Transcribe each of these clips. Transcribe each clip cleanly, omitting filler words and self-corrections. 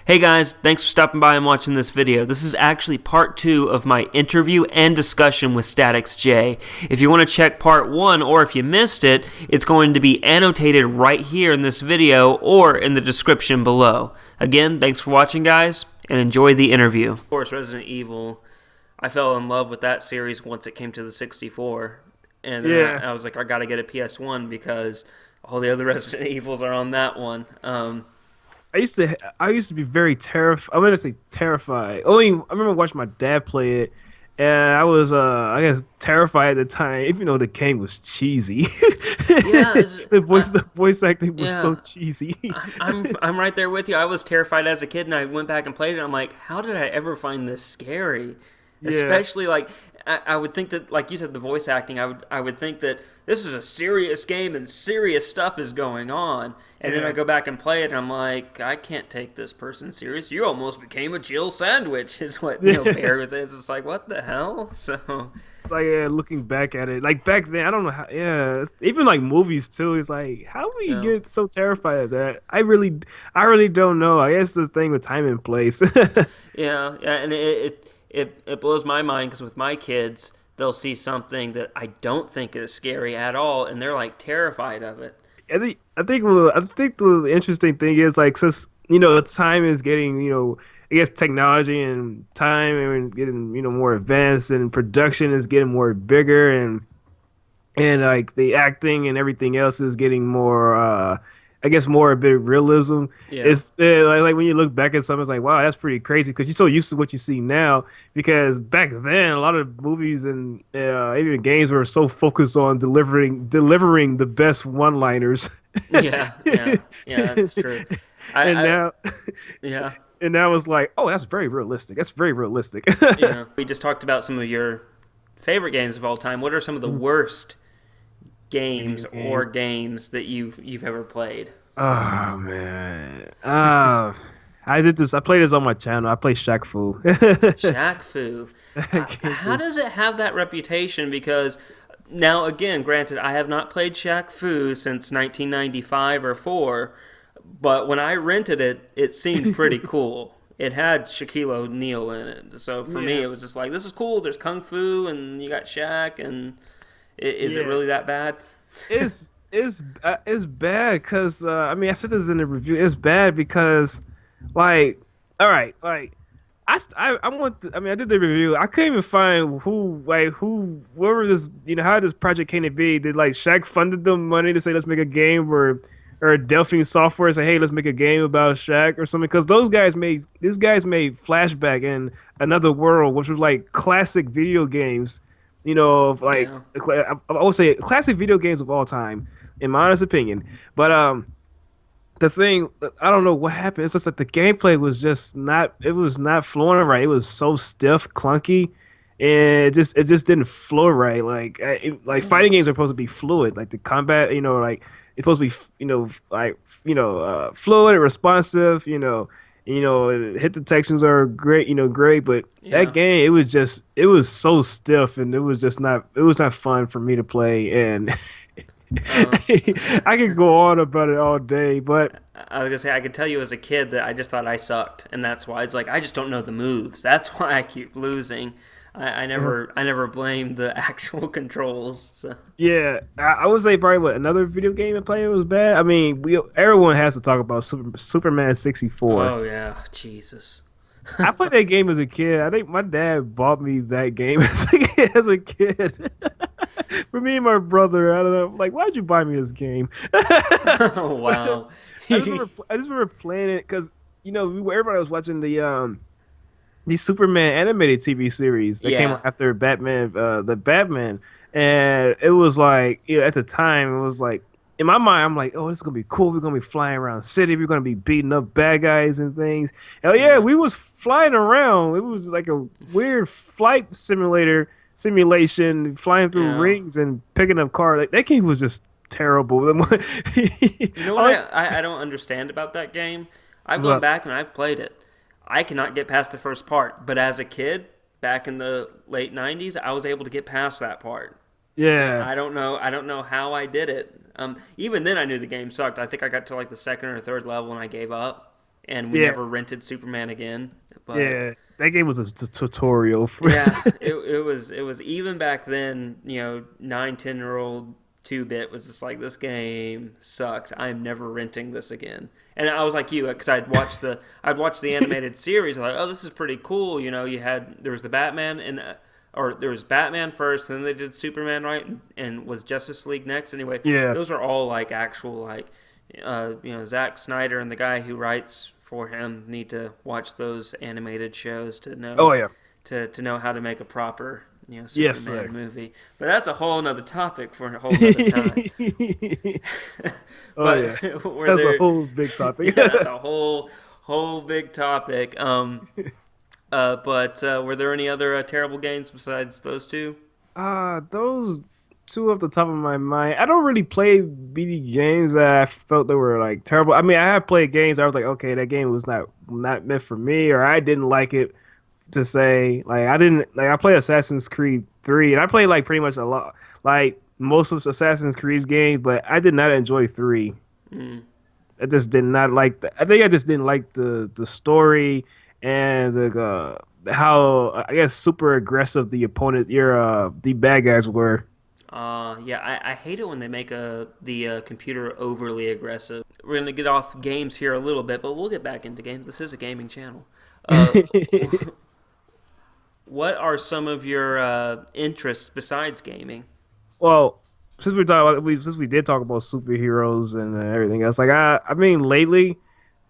Hey guys, thanks for stopping by and watching this video. This is actually part 2 of my interview and discussion with Statix J. If you want to check part 1 or if you missed it, it's going to be annotated right here in this video or in the description below. Again, thanks for watching guys and enjoy the interview. Of course, Resident Evil, I fell in love with that series once it came to the 64. And I was like, I gotta get a PS1 because all the other Resident Evils are on that one. I used to be very terrified. I'm gonna say terrified. I remember watching my dad play it, and I was I guess terrified at the time, even though the game was cheesy. Yeah, the voice acting was yeah, so cheesy. I'm right there with you. I was terrified as a kid, and I went back and played it. And I'm like, how did I ever find this scary? Yeah, Especially like I would think that, like you said, the voice acting. I would think that this is a serious game and serious stuff is going on. And then I go back and play it, and I'm like, I can't take this person serious. You almost became a Jill sandwich, is what Bear is. It's like, what the hell? So, like looking back at it, like back then, I don't know how. Yeah, even like movies too. It's like, how do you get so terrified of that? I really don't know. I guess the thing with time and place. yeah, and it blows my mind because with my kids, they'll see something that I don't think is scary at all, and they're like terrified of it. I think the interesting thing is like since time is getting I guess technology and time and getting more advanced and production is getting more bigger and like the acting and everything else is getting more I guess more a bit of realism. Yeah. It's like when you look back at something, it's like, wow, that's pretty crazy because you're so used to what you see now. Because back then, a lot of movies and even games were so focused on delivering the best one-liners. Yeah, that's true. And now, Yeah, and now it's like, oh, that's very realistic. That's very realistic. we just talked about some of your favorite games of all time. What are some of the worst games or games that you've ever played? Oh man. I did this. I played this on my channel. I play Shaq Fu. Shaq Fu. How does it have that reputation? Because now, again, granted, I have not played Shaq Fu since 1995 or 4, but when I rented it, it seemed pretty cool. It had Shaquille O'Neal in it, so for me, it was just like, this is cool. There's Kung Fu, and you got Shaq, and is it really that bad? It's bad because I mean I said this in the review. It's bad because like all right like I mean I did the review. I couldn't even find whoever this how this project came to be. Did like Shaq funded them money to say let's make a game or Delphine Software say hey let's make a game about Shaq or something because these guys made Flashback and Another World, which was like classic video games. Of like I would say classic video games of all time, in my honest opinion. But the thing I don't know what happened. It's just that the gameplay was just not. It was not flowing right. It was so stiff, clunky, and it just didn't flow right. Like fighting games are supposed to be fluid. Like the combat, like it's supposed to be fluid and responsive. Hit detections are great, great, but that game, it was so stiff and it was not fun for me to play. And I could go on about it all day, but I was gonna say I could tell you as a kid that I just thought I sucked, and that's why it's like I just don't know the moves. That's why I keep losing. I never blamed the actual controls. So. Yeah, I would say probably another video game I played was bad. I mean, everyone has to talk about Superman 64. Oh yeah, Jesus. I played that game as a kid. I think my dad bought me that game as a kid. For me and my brother, I don't know. Like, why'd you buy me this game? Oh wow. I just remember playing it because everybody was watching the Superman animated TV series that came out after Batman, the Batman, and it was like at the time it was like in my mind I'm like, oh, this is gonna be cool. We're gonna be flying around the city. We're gonna be beating up bad guys and things. Oh yeah, we was flying around. It was like a weird flight simulation, flying through rings and picking up cars. Like, that game was just terrible. You know what I don't understand about that game? I've gone back and I've played it. I cannot get past the first part, but as a kid, back in the late 90s, I was able to get past that part. Yeah. I don't know how I did it. Even then I knew the game sucked. I think I got to like the second or third level and I gave up. and we Yeah, never rented Superman again. But yeah. That game was a tutorial for. yeah, it was even back then. 9, 10 year old 2-bit was just like, this game sucks. I'm never renting this again. And I was like you, because I'd watched the animated series. I'm like, oh, this is pretty cool. There was the Batman or there was Batman first, and then they did Superman, right, and was Justice League next. Anyway, Yeah, those are all like actual like Zack Snyder and the guy who writes for him need to watch those animated shows to know oh yeah. to know how to make a proper Yes, Superman sir. movie. But that's a whole nother topic for a whole nother time. Oh yeah. But were That's a there? whole big Yeah, topic. that's a whole big topic. But were there any other terrible games besides those two? Those two off the top of my mind. I don't really play BD games that I felt they were like terrible. I mean, I have played games I was like, okay, that game was not meant for me, or I didn't like it to say like I didn't like. I played Assassin's Creed 3, and I played like pretty much a lot, like most of Assassin's Creed's games, but I did not enjoy 3. Mm. I just did not like I think I just didn't like the story and how I guess super aggressive the bad guys were. Yeah, I hate it when they make the computer overly aggressive. We're gonna get off games here a little bit, but we'll get back into games. This is a gaming channel. Uh, what are some of your interests besides gaming? Well, since we did talk about superheroes and everything else, like I mean lately,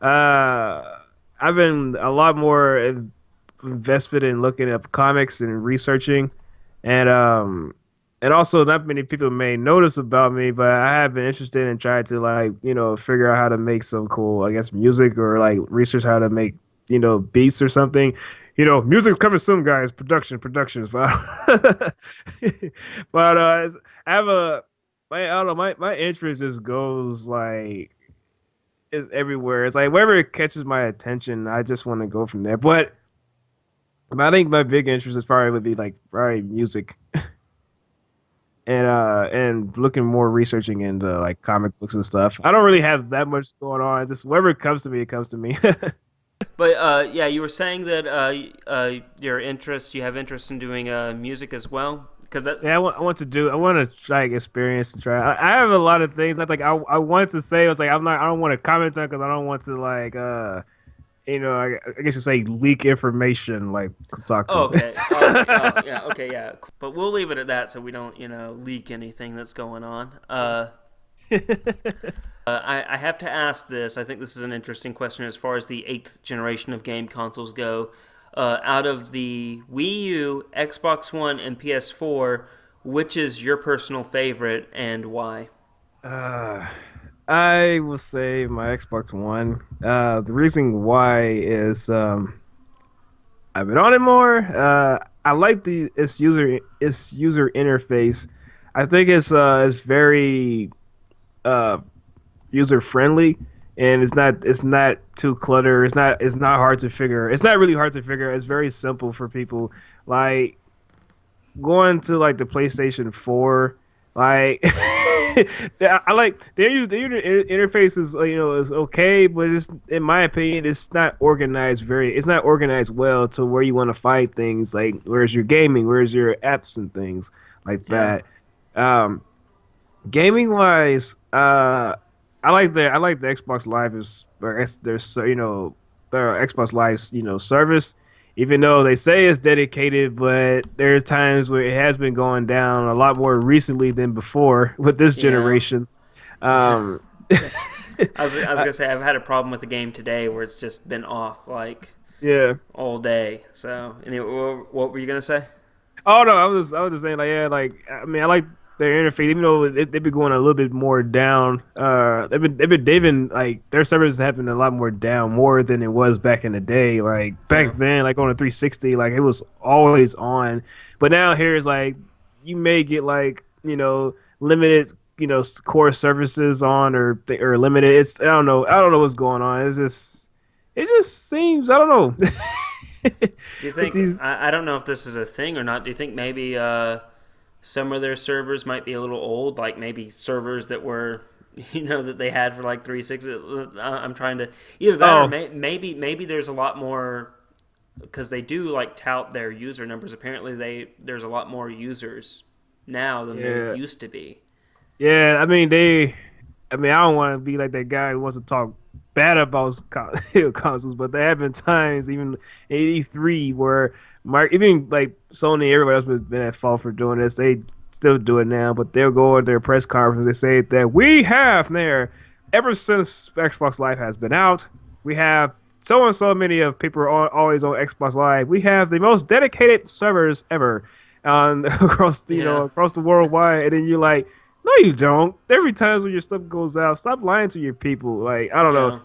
uh, I've been a lot more invested in looking at comics and researching, and and also not many people may notice about me, but I have been interested in trying to like figure out how to make some cool, I guess, music or like research how to make beats or something. Music's coming soon, guys. Productions. But I have I don't know, my interest just goes like is everywhere. It's like wherever it catches my attention, I just want to go from there. But I think my big interest is probably would be like probably music and looking more researching into like comic books and stuff. I don't really have that much going on. It's just wherever it comes to me, it comes to me. But yeah, you were saying that you have interest in doing music as well, because that. Yeah, I want to try experience and try. I have a lot of things. I want to say. I was like, I don't want to comment on because I don't want to like, I guess you say leak information like Oh, Kotaku. okay. Oh, yeah. Okay, yeah. But we'll leave it at that, so we don't leak anything that's going on. I have to ask this. I think this is an interesting question as far as the eighth generation of game consoles go. Out of the Wii U, Xbox One, and PS4, which is your personal favorite and why? uh, I will say my Xbox One. The reason why is I've been on it more. I like the its user interface. I think it's very uh user friendly and it's not too cluttered. It's not hard to figure. It's not really hard to figure. It's very simple for people. Like going to like the PlayStation 4, like I like the interface is is okay, but it's in my opinion it's not organized well to where you want to find things like where's your gaming, where's your apps and things like Yeah. that. Um, Gaming wise, I like the Xbox Live is or there's their Xbox Live's service. Even though they say it's dedicated, but there's times where it has been going down a lot more recently than before with this Yeah. generation. Um, I was gonna say I've had a problem with the game today where it's just been off like yeah. all day. So, anyway, what were you gonna say? Oh no, I was just saying like yeah, like I mean I like their interface even though they've been going a little bit more down. They've been like their servers have been a lot more down more than it was back in the day. Like Yeah. back then, like on a 360, like it was always on. But now here is like you may get like limited core services on or limited. I don't know what's going on. It just seems I don't know. Do you With think these I don't know if this is a thing or not? Do you think maybe some of their servers might be a little old, like maybe servers that were that they had for like 360. I'm trying to either that or maybe there's a lot more, because they do like tout their user numbers. Apparently there's a lot more users now than there used to be. Yeah, I mean I don't want to be like that guy who wants to talk bad about consoles, but there have been times, even in '83, where even like Sony, everybody else has been at fault for doing this. They still do it now, but they'll go at their press conference. They say that we have there, ever since Xbox Live has been out, we have so and so many of people are always on Xbox Live. We have the most dedicated servers ever across across the worldwide. And then you're like, no, you don't. Every time when your stuff goes out, stop lying to your people. Like, I don't know.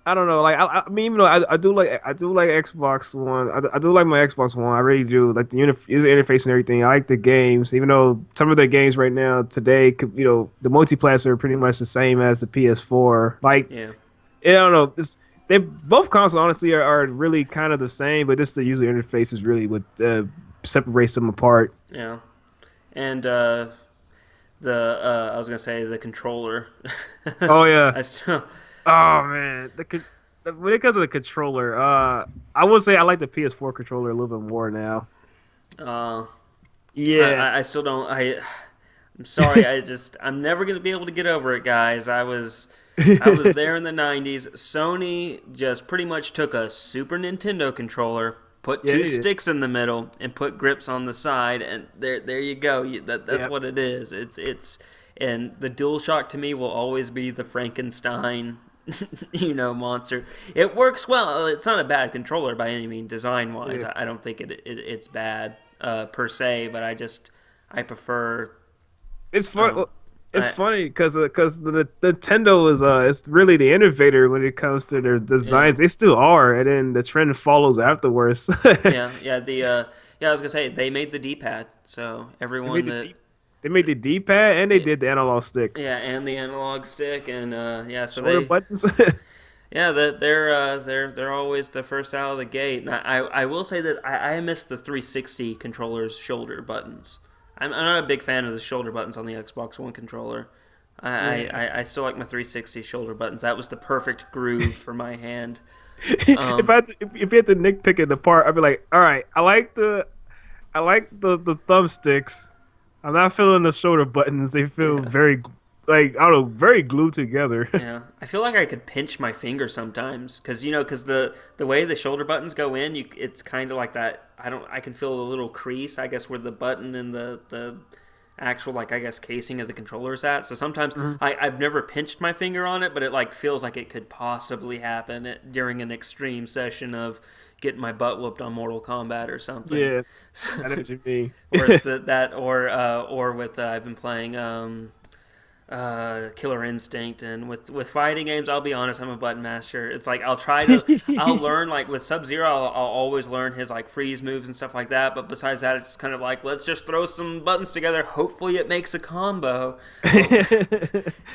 I don't know. Like, I mean, even though I do like Xbox One. I do like my Xbox One. I really do. Like the user interface and everything. I like the games, even though some of the games right now today, the multiplayer are pretty much the same as the PS4. Like, I don't know. They both consoles honestly are really kind of the same, but just the user interface is really what separates them apart. Yeah, and I was gonna say the controller. Oh yeah. Oh man, when it comes to the controller, I would say I like the PS4 controller a little bit more now. Yeah, I still don't. I'm sorry. I'm never gonna be able to get over it, guys. I was there in the '90s. Sony just pretty much took a Super Nintendo controller, put two sticks in the middle, and put grips on the side, and there you go. That's what it is. It's and the DualShock to me will always be the Frankenstein, monster. It works well. It's not a bad controller by any means, design wise. I don't think it's bad per se, but I prefer. It's fun. It's funny because the Nintendo is it's really the innovator when it comes to their designs. They still are, and then the trend follows afterwards. I was gonna say they made the D-pad, so everyone they made the D-pad and they did the analog stick. Yeah, and the analog stick, and so shorter buttons. they're always the first out of the gate. And I will say that I miss the 360 controller's shoulder buttons. I'm not a big fan of the shoulder buttons on the Xbox One controller. I still like my 360 shoulder buttons. That was the perfect groove for my hand. If you had to nitpick it apart, I'd be like, all right, I like the thumbsticks. I'm not feeling the shoulder buttons. They feel very, very glued together. Yeah, I feel like I could pinch my finger sometimes because the way the shoulder buttons go in, it's kind of like that. I can feel a little crease, I guess, where the button and the actual, casing of the controller is at. So sometimes I've never pinched my finger on it, but it feels like it could possibly happen during an extreme session of getting my butt whooped on Mortal Kombat or something. Yeah, I know what you mean. Or with I've been playing Killer Instinct, and with fighting games, I'll be honest, I'm a button master. It's like I'll learn, with Sub-Zero, I'll always learn his freeze moves and stuff like that, but besides that, it's kind of let's just throw some buttons together, hopefully it makes a combo.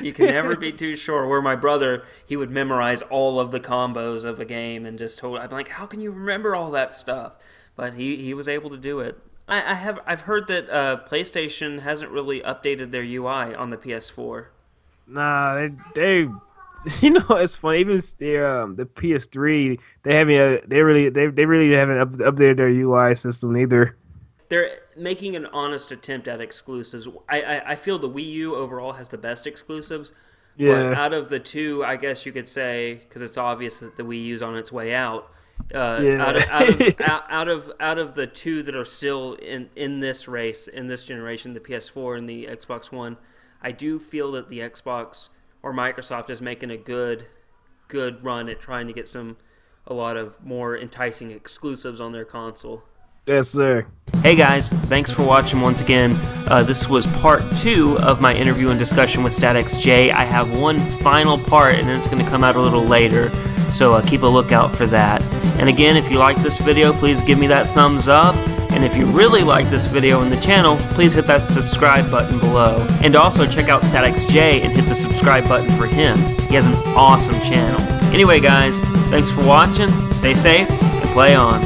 You can never be too sure. Where my brother, he would memorize all of the combos of a game and I'd be like, how can you remember all that stuff? But he was able to do it. I've heard that PlayStation hasn't really updated their UI on the PS4. Nah, they it's funny. Even the PS3, they really haven't updated their UI system either. They're making an honest attempt at exclusives. I feel the Wii U overall has the best exclusives. Yeah. But out of the two, I guess you could say, because it's obvious that the Wii U's on its way out. Out of the two that are still in this race, in this generation, the PS4 and the Xbox One, I do feel that the Xbox or Microsoft is making a good run at trying to get a lot of more enticing exclusives on their console. Yes, sir. Hey guys, thanks for watching once again. This was part 2 of my interview and discussion with Statix J. I have one final part, and then it's going to come out a little later, so keep a lookout for that. And again, if you like this video, please give me that thumbs up. And if you really like this video and the channel, please hit that subscribe button below. And also check out Statix J and hit the subscribe button for him. He has an awesome channel. Anyway guys, thanks for watching, stay safe, and play on.